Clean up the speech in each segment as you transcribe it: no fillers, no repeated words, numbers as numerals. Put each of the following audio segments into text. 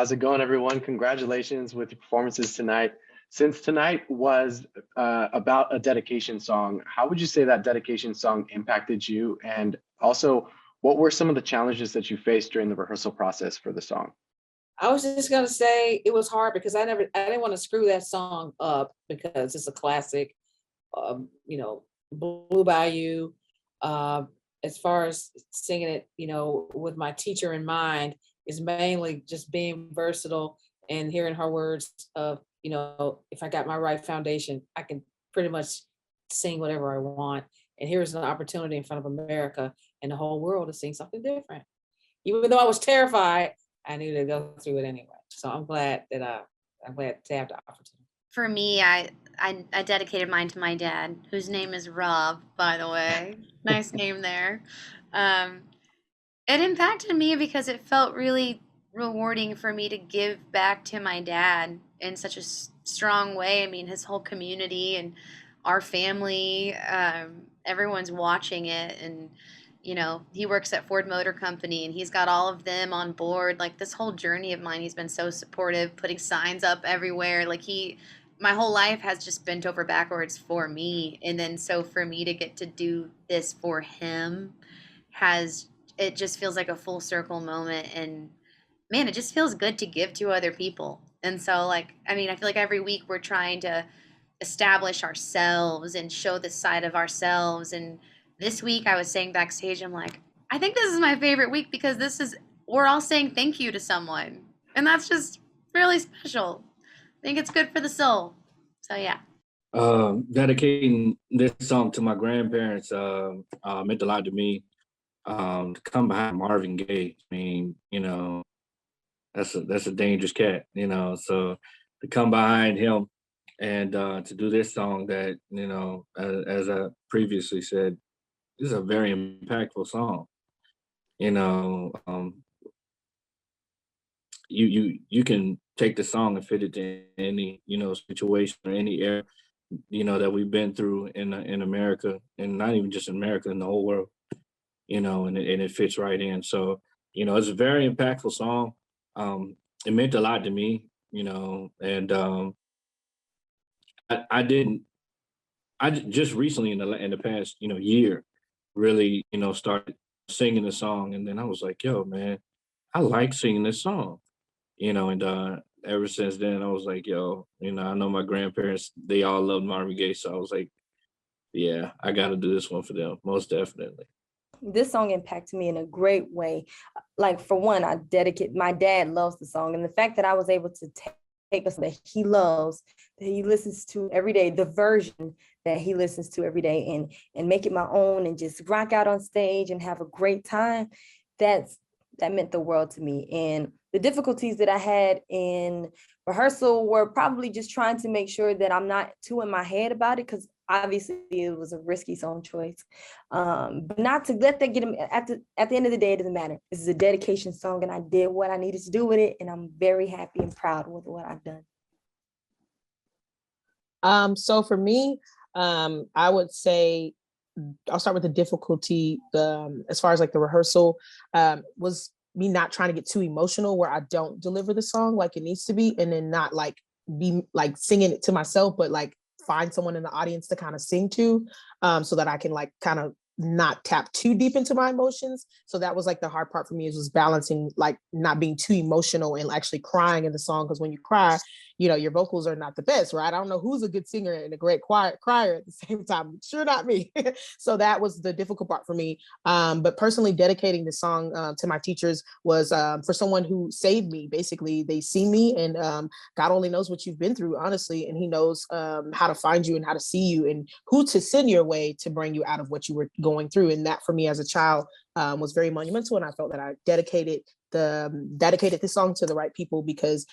How's it going, everyone? Congratulations with your performances tonight. Since tonight was about a dedication song, how would you say that dedication song impacted you? And also, what were some of the challenges that you faced during the rehearsal process for the song? I was just gonna say it was hard because I didn't want to screw that song up because it's a classic. You know, Blue Bayou. Uh, as far as singing it, with my teacher in mind, is mainly just being versatile and hearing her words of, if I got my right foundation, I can pretty much sing whatever I want. And here's an opportunity in front of America and the whole world to sing something different. Even though I was terrified, I knew to go through it anyway. So I'm glad to have the opportunity. For me, I dedicated mine to my dad, whose name is Rob, by the way. Nice name there. Um, it impacted me because it felt really rewarding for me to give back to my dad in such a strong way. I mean, his whole community and our family, everyone's watching it. And, he works at Ford Motor Company and he's got all of them on board. Like this whole journey of mine, he's been so supportive, putting signs up everywhere. My whole life has just bent over backwards for me. And then so for me to get to do this for him it just feels like a full circle moment. And man, it just feels good to give to other people. And so I feel like every week we're trying to establish ourselves and show this side of ourselves. And this week I was saying backstage, I'm like, I think this is my favorite week because we're all saying thank you to someone. And that's just really special. I think it's good for the soul. So yeah. Dedicating this song to my grandparents meant a lot to me. To come behind Marvin Gaye, I mean, that's a dangerous cat, So to come behind him and to do this song that, as I previously said, this is a very impactful song. You can take the song and fit it to any situation or any era that we've been through in America, and not even just in America, in the whole world. And it fits right in. So it's a very impactful song. It meant a lot to me, and I just recently in the past year really started singing the song, and then I was like, yo man, I like singing this song. And ever since then I was like, yo, I know my grandparents, they all loved Marvin Gaye, so I was like, yeah, I got to do this one for them, most definitely. This song impacted me in a great way. Like for one, my dad loves the song, and the fact that I was able to take us that he loves, that he listens to every day, the version that he listens to every day, and make it my own and just rock out on stage and have a great time. That meant the world to me. And the difficulties that I had in rehearsal were probably just trying to make sure that I'm not too in my head about it, because obviously it was a risky song choice, but not to let that get him. At the end of the day, it doesn't matter. This is a dedication song and I did what I needed to do with it, and I'm very happy and proud with what I've done. So for me, I would say I'll start with the difficulty. As far as the rehearsal, was me not trying to get too emotional where I don't deliver the song like it needs to be, and then not be singing it to myself, but find someone in the audience to kind of sing to, so that I can kind of not tap too deep into my emotions. So that was the hard part for me, is balancing not being too emotional and actually crying in the song. Because when you cry, your vocals are not the best, right? I don't know who's a good singer and a great crier at the same time. Sure, not me. So that was the difficult part for me. But personally, dedicating the song to my teachers was for someone who saved me. Basically, they see me, and God only knows what you've been through, honestly, and He knows how to find you and how to see you and who to send your way to bring you out of what you were going through. And that for me as a child was very monumental, and I felt that I dedicated this song to the right people, because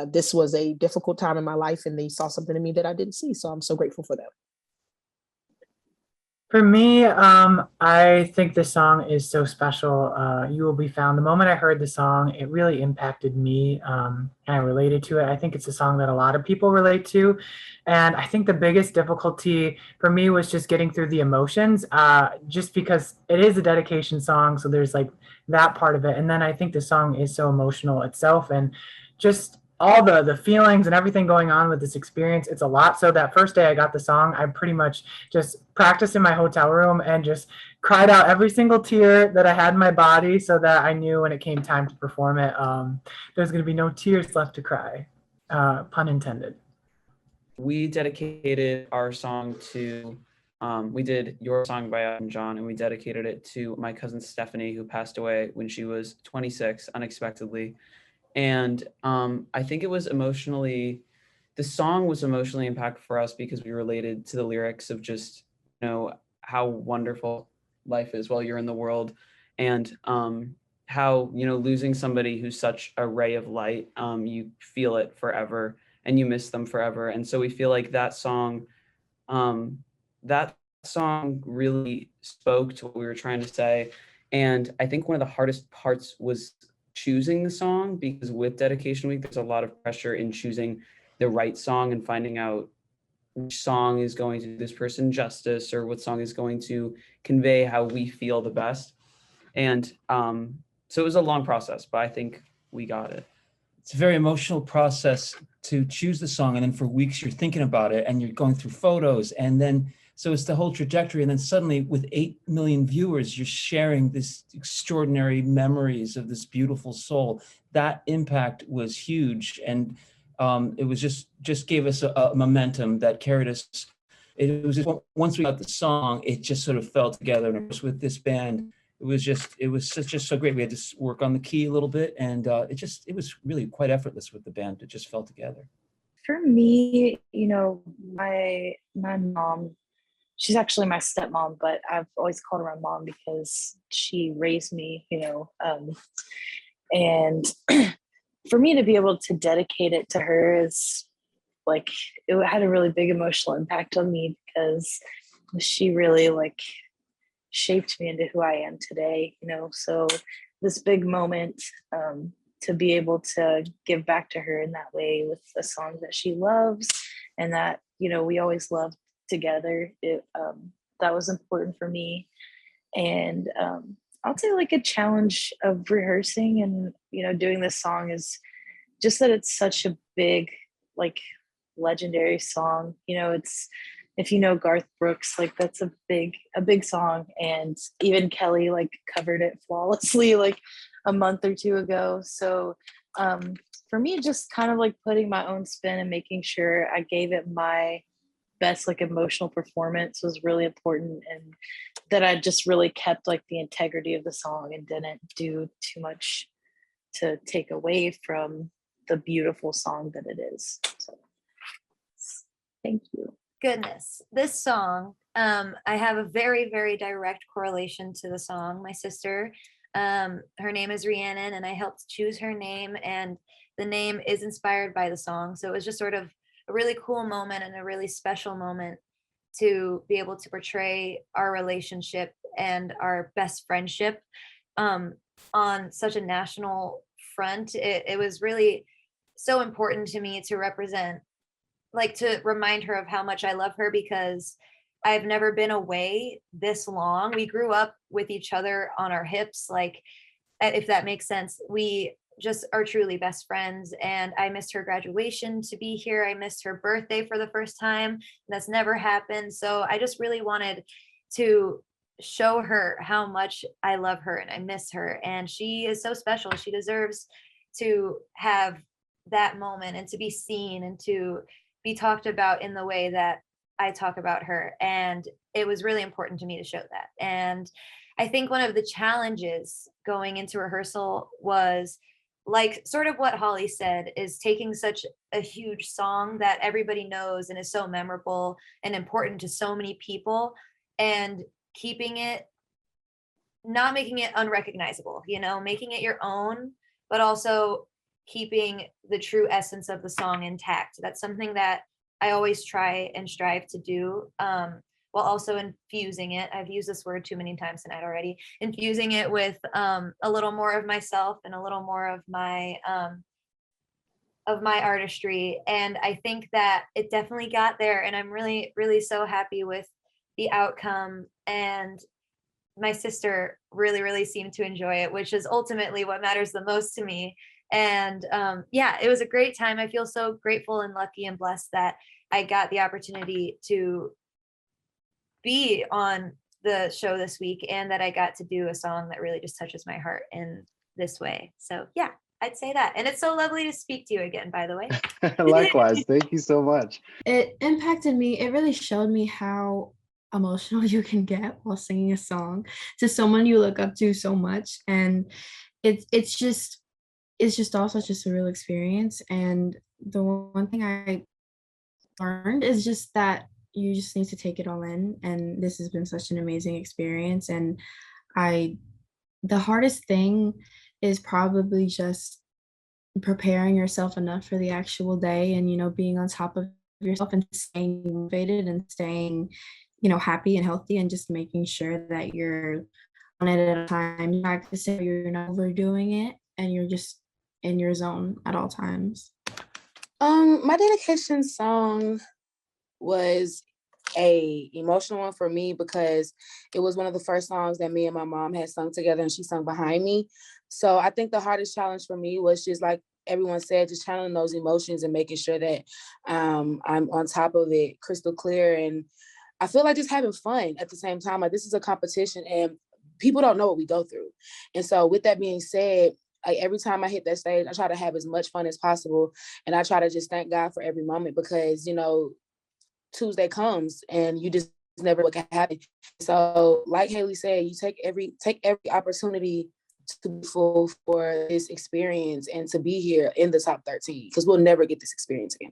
this was a difficult time in my life and they saw something in me that I didn't see. So I'm so grateful for them. For me, I think this song is so special. You Will Be Found. The moment I heard the song, it really impacted me, and I related to it. I think it's a song that a lot of people relate to. And I think the biggest difficulty for me was just getting through the emotions, just because it is a dedication song. So there's that part of it. And then I think the song is so emotional itself. And just all the feelings and everything going on with this experience. It's a lot. So that first day I got the song, I pretty much just practiced in my hotel room and just cried out every single tear that I had in my body, so that I knew when it came time to perform it, there's going to be no tears left to cry, pun intended. We dedicated our song to, we did Your Song by Elton John, and we dedicated it to my cousin Stephanie, who passed away when she was 26 unexpectedly. And I think it was the song was emotionally impactful for us because we related to the lyrics of just, how wonderful life is while you're in the world, and how, losing somebody who's such a ray of light, you feel it forever and you miss them forever. And so we feel like that song really spoke to what we were trying to say. And I think one of the hardest parts was choosing the song, because with Dedication Week, there's a lot of pressure in choosing the right song and finding out which song is going to do this person justice, or what song is going to convey how we feel the best. And so it was a long process, but I think we got it. It's a very emotional process to choose the song, and then for weeks you're thinking about it and you're going through photos, and then so it's the whole trajectory, and then suddenly with 8 million viewers you're sharing this extraordinary memories of this beautiful soul. That impact was huge, and it was just gave us a momentum that carried us. It was just, once we got the song, it just sort of fell together. And of course with this band, it was just so great. We had to work on the key a little bit, and it was really quite effortless with the band. It just fell together. For me, my mom, she's actually my stepmom, but I've always called her my mom because she raised me, and for me to be able to dedicate it to her is like, it had a really big emotional impact on me, because she really shaped me into who I am today, so this big moment, to be able to give back to her in that way with a song that she loves and that, we always loved together, that was important for me. And I'll say a challenge of rehearsing and, doing this song is just that it's such a big, legendary song. It's, if Garth Brooks, that's a big song, and even Kelly covered it flawlessly a month or two ago. So for me, just kind of putting my own spin and making sure I gave it my best emotional performance was really important, and that I just really kept the integrity of the song and didn't do too much to take away from the beautiful song that it is. So thank you. Goodness, this song, I have a very, very direct correlation to the song. My sister, her name is Rhiannon, and I helped choose her name, and the name is inspired by the song. So it was just sort of a really cool moment and a really special moment to be able to portray our relationship and our best friendship on such a national front. It was really so important to me to represent, to remind her of how much I love her, because I've never been away this long. We grew up with each other on our hips, if that makes sense. We just are truly best friends, and I missed her graduation to be here. I missed her birthday for the first time. That's never happened. So I just really wanted to show her how much I love her and I miss her. And she is so special. She deserves to have that moment and to be seen and to be talked about in the way that I talk about her. And it was really important to me to show that. And I think one of the challenges going into rehearsal was sort of what Holly said, is taking such a huge song that everybody knows and is so memorable and important to so many people, and keeping it, not making it unrecognizable, making it your own, but also keeping the true essence of the song intact. That's something that I always try and strive to do, while also infusing it. I've used this word too many times tonight already. Infusing it with a little more of myself and a little more of my artistry. And I think that it definitely got there. And I'm really, really so happy with the outcome. And my sister really, really seemed to enjoy it, which is ultimately what matters the most to me. And yeah, it was a great time. I feel so grateful and lucky and blessed that I got the opportunity to be on the show this week, and that I got to do a song that really just touches my heart in this way. So yeah, I'd say that. And it's so lovely to speak to you again, by the way. Likewise, thank you so much. It impacted me. It really showed me how emotional you can get while singing a song to someone you look up to so much. And it's just all such a surreal experience. And the one thing I learned is just that you just need to take it all in. And this has been such an amazing experience. And the hardest thing is probably just preparing yourself enough for the actual day, and being on top of yourself and staying motivated and staying happy and healthy, and just making sure that you're on it at a time. You practice it, you're not overdoing it, and you're just in your zone at all times. My dedication song was a emotional one for me because it was one of the first songs that me and my mom had sung together, and she sung behind me. So I think the hardest challenge for me was just like everyone said, just channeling those emotions and making sure that I'm on top of it crystal clear. And I feel like just having fun at the same time. Like, this is a competition and people don't know what we go through. And so with that being said, like, every time I hit that stage, I try to have as much fun as possible. And I try to just thank God for every moment, because, Tuesday comes and you just never know what can happen. So like Haley said, you take every opportunity to be full for this experience and to be here in the top 13, because we'll never get this experience again.